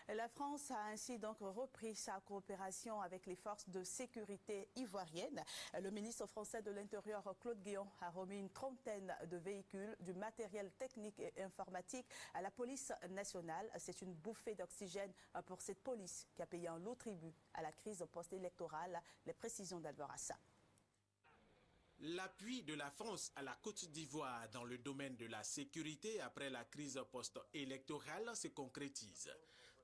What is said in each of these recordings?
La France a ainsi donc repris sa coopération avec les forces de sécurité ivoiriennes. Le ministre français de l'Intérieur, Claude Guéant, a remis une trentaine de véhicules, du matériel technique et informatique à la police nationale. C'est une bouffée d'oxygène pour cette police qui a payé un lourd tribut à la crise post-électorale. Les précisions d'Alvarassa. L'appui de la France à la Côte d'Ivoire dans le domaine de la sécurité après la crise post-électorale se concrétise.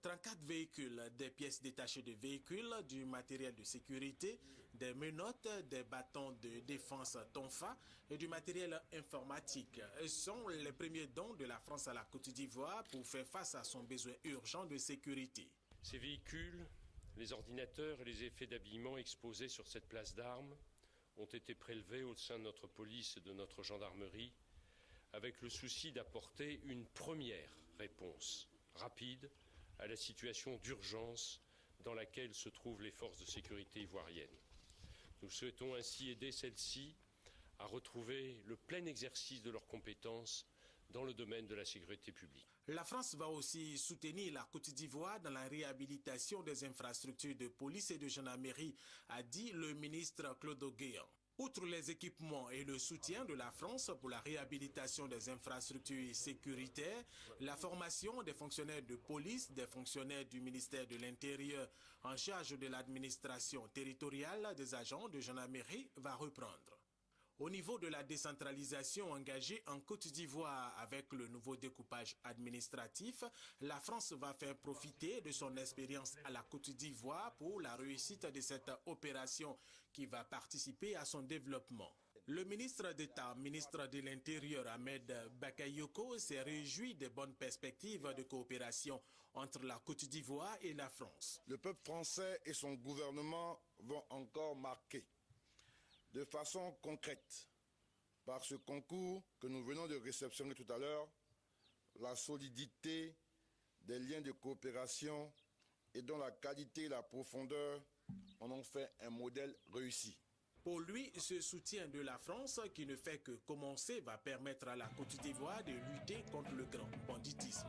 34 véhicules, des pièces détachées de véhicules, du matériel de sécurité, des menottes, des bâtons de défense tonfa et du matériel informatique sont les premiers dons de la France à la Côte d'Ivoire pour faire face à son besoin urgent de sécurité. Ces véhicules, les ordinateurs et les effets d'habillement exposés sur cette place d'armes ont été prélevés au sein de notre police et de notre gendarmerie avec le souci d'apporter une première réponse rapide à la situation d'urgence dans laquelle se trouvent les forces de sécurité ivoiriennes. Nous souhaitons ainsi aider celles-ci à retrouver le plein exercice de leurs compétences dans le domaine de la sécurité publique. La France va aussi soutenir la Côte d'Ivoire dans la réhabilitation des infrastructures de police et de gendarmerie, a dit le ministre Claude Guéant. Outre les équipements et le soutien de la France pour la réhabilitation des infrastructures sécuritaires, la formation des fonctionnaires de police, des fonctionnaires du ministère de l'Intérieur en charge de l'administration territoriale des agents de gendarmerie va reprendre. Au niveau de la décentralisation engagée en Côte d'Ivoire avec le nouveau découpage administratif, la France va faire profiter de son expérience à la Côte d'Ivoire pour la réussite de cette opération qui va participer à son développement. Le ministre d'État, ministre de l'Intérieur Ahmed Bakayoko, s'est réjoui des bonnes perspectives de coopération entre la Côte d'Ivoire et la France. Le peuple français et son gouvernement vont encore marquer de façon concrète, par ce concours que nous venons de réceptionner tout à l'heure, la solidité des liens de coopération et dont la qualité et la profondeur en ont fait un modèle réussi. Pour lui, ce soutien de la France, qui ne fait que commencer, va permettre à la Côte d'Ivoire de lutter contre le grand banditisme.